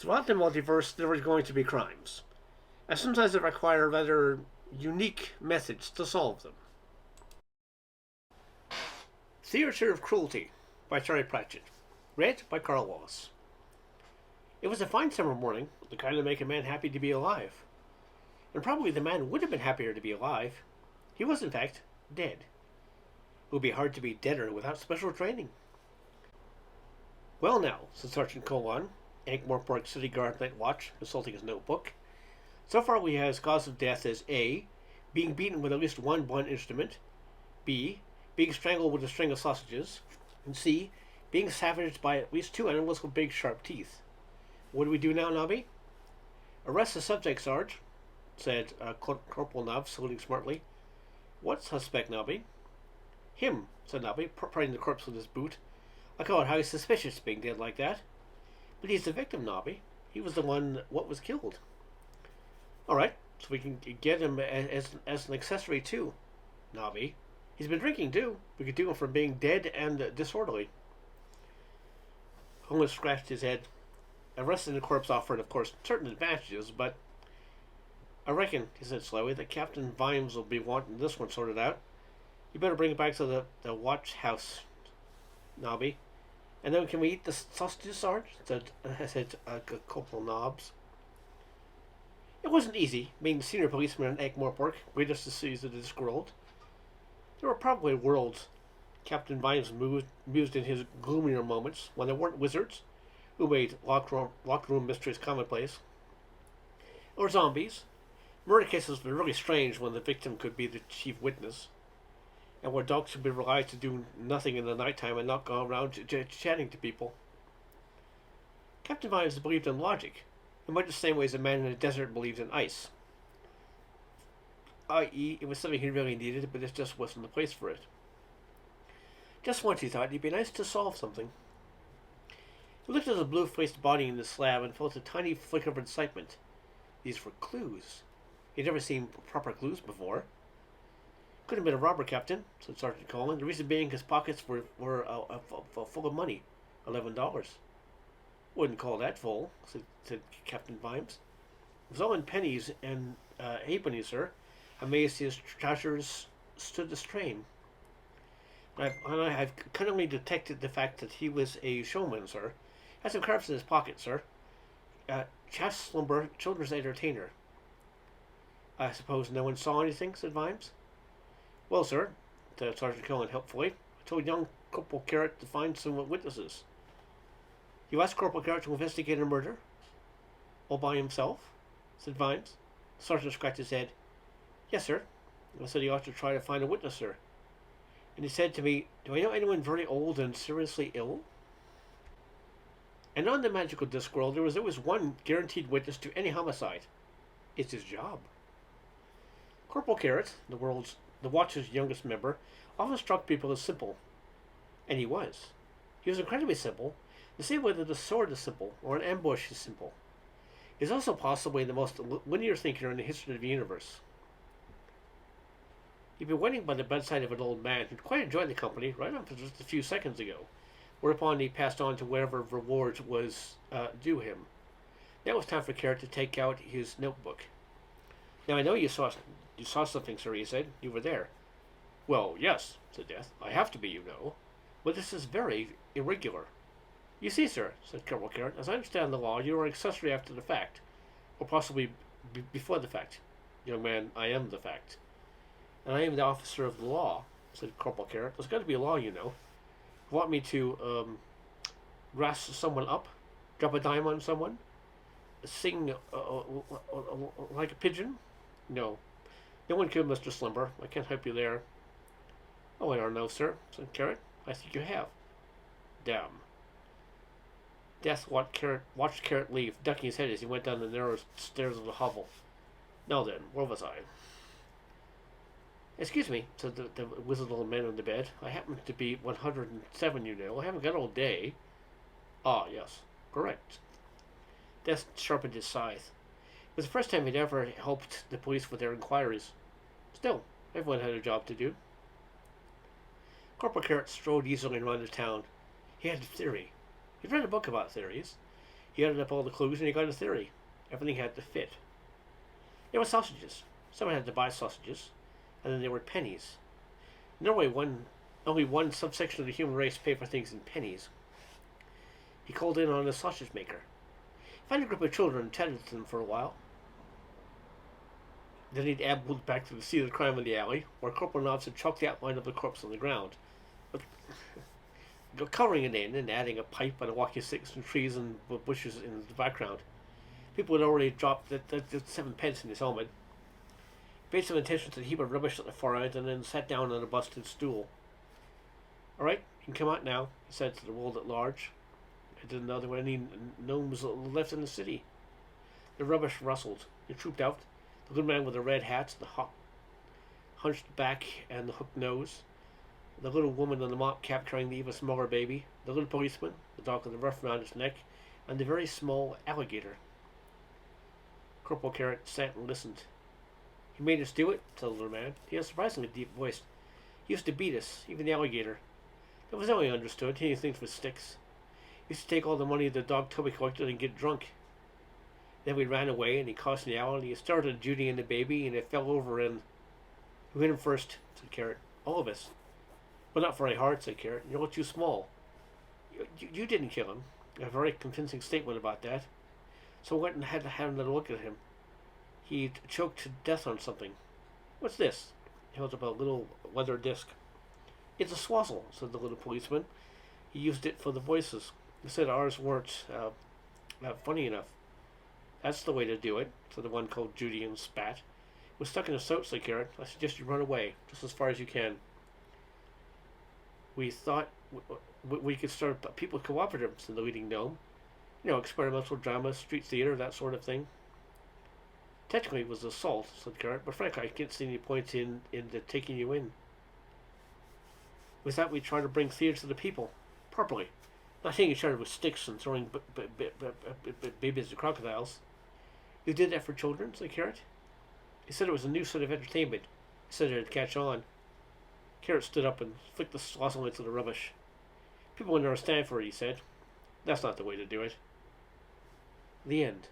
Throughout the multiverse, there are going to be crimes, and sometimes they require rather unique methods to solve them. Theatre of Cruelty by Terry Pratchett. Read by Karl. It was a fine summer morning, the kind to make a man happy to be alive. And probably the man would have been happier to be alive. He was, in fact, dead. It would be hard to be deader without special training. "Well now," said Sergeant Colon, Ankh-Morpork City Guard Night Watch, consulting his notebook. "So far we have his cause of death as A. Being beaten with at least one blunt instrument, B. Being strangled with a string of sausages, and C. Being savaged by at least two animals with big sharp teeth. What do we do now, Nobby?" "Arrest the subject, Sarge," said Corporal Nob, saluting smartly. "What suspect, Nobby?" "Him," said Nobby, prodding the corpse with his boot. "I call it highly suspicious being dead like that." "But he's the victim, Nobby. He was the one what was killed." "All right, so we can get him as an accessory too, Nobby. He's been drinking too. We could do him for being dead and disorderly." Holmes scratched his head. Arresting the corpse offered, of course, certain advantages, but "I reckon," he said slowly, "that Captain Vimes will be wanting this one sorted out. You better bring it back to the watch house, Nobby. And then can we eat the sausages, Sarge?" said Corporal Nobbs. It wasn't easy, being the senior policeman in Ankh-Morpork, greatest disease of this world. There were probably worlds, Captain Vimes mused in his gloomier moments, when there weren't wizards, who made locked room mysteries commonplace, or zombies. Murder cases were really strange when the victim could be the chief witness, and where dogs should be relied to do nothing in the nighttime and not go around chatting to people. Captain Vimes believed in logic, in much the same way as a man in the desert believed in ice. I.e., it was something he really needed, but it just wasn't the place for it. Just once he thought it'd be nice to solve something. He looked at the blue-faced body in the slab and felt a tiny flicker of excitement. These were clues. He'd never seen proper clues before. "Could have been a robber, Captain," said Sergeant Coleman. "The reason being his pockets were full of money. $11. "Wouldn't call that full," said Captain Vimes. "It was all in pennies and halfpennies, sir. Amazed his trousers stood the strain. I've cunningly detected the fact that he was a showman, sir. Had some cards in his pocket, sir. Chaff Slumber, children's entertainer." "I suppose no one saw anything?" said Vimes. "Well, sir," said Sergeant Cohen helpfully, "I told young Corporal Carrot to find some witnesses." "You asked Corporal Carrot to investigate a murder? All by himself?" said Vimes. The sergeant scratched his head. "Yes, sir. I said he ought to try to find a witness, sir. And he said to me, 'Do I know anyone very old and seriously ill?'" And on the magical Discworld, there was always one guaranteed witness to any homicide. It's his job. Corporal Carrot, the Watch's youngest member, often struck people as simple. And he was. He was incredibly simple, the same way that a sword is simple, or an ambush is simple. He is also possibly the most linear thinker in the history of the universe. He'd been waiting by the bedside of an old man who'd quite enjoyed the company right up to just a few seconds ago, whereupon he passed on to whatever reward was due him. Now it was time for Carrot to take out his notebook. "Now I know you saw something, sir," he said. "You were there." "Well, yes," said Death. "I have to be, you know. But this is very irregular." "You see, sir," said Corporal Carrot, "as I understand the law, you are accessory after the fact, or possibly before the fact." "Young man, I am the fact." "And I am the officer of the law," said Corporal Carrot. "There's got to be a law, you know. You want me to grasp someone up, drop a dime on someone, sing like a pigeon? No. No one killed Mr. Slimber. I can't help you there." "Oh, I don't know, sir," said Carrot. "I think you have." "Damn." Death watched Carrot leave, ducking his head as he went down the narrow stairs of the hovel. "Now then, where was I?" "Excuse me," said the wizened old man on the bed. "I happen to be 107, you know. I haven't got all day." "Ah, yes. Correct." Death sharpened his scythe. It was the first time he'd ever helped the police with their inquiries. Still, everyone had a job to do. Corporal Carrot strode easily around the town. He had a theory. He'd read a book about theories. He added up all the clues and he got a theory. Everything had to fit. There were sausages. Someone had to buy sausages. And then there were pennies. In Norway, only one subsection of the human race paid for things in pennies. He called in on a sausage maker. Found a group of children and tended to them for a while. Then he'd ambled back to the scene of the crime in the alley, where Corporal Knobs had chalked the outline of the corpse on the ground. But coloring it in and adding a pipe and a walking stick and trees and bushes in the background. People had already dropped the 7 pence in his helmet. Paid some attention to the heap of rubbish at the far end and then sat down on a busted stool. "All right, you can come out now," he said to the world at large. I didn't know there were any gnomes left in the city. The rubbish rustled. It trooped out. The good man with the red hat, the hunched back and the hooked nose. The little woman in the mop cap carrying the even smaller baby. The little policeman, the dog with the ruff around his neck. And the very small alligator. Corporal Carrot sat and listened. "He made us do it," said the little man. He was surprisingly deep voiced. "He used to beat us, even the alligator. That was how he understood, hitting things with sticks. He used to take all the money the dog Toby collected and get drunk. Then we ran away and he caught us in the alley and he started Judy and the baby and it fell over and..." "Who hit him first?" said Carrot. "All of us." "Well, not very hard," said Carrot. "You're too small." You didn't kill him." A very convincing statement about that. So I went and had to have another look at him. He'd choked to death on something. "What's this?" He held up a little leather disc. "It's a swazzle," said the little policeman. "He used it for the voices. He said ours weren't funny enough." "That's the way to do it," said the one called Judy and spat. "It was stuck in his throat," said Carrot. "I suggest you run away, just as far as you can." "We thought we could start a people cooperative," said the leading gnome. "You know, experimental drama, street theater, that sort of thing." "Technically it was assault," said Carrot, "but frankly I can't see any point in taking you in. We thought we'd try to bring theater to the people, properly. Not hitting each other with sticks and throwing babies to crocodiles." "You did that for children?" said Carrot. "He said it was a new sort of entertainment. He said it'd catch on." Carrot stood up and flicked the swazzle into the rubbish. "People wouldn't understand for it," he said. "That's not the way to do it." The end.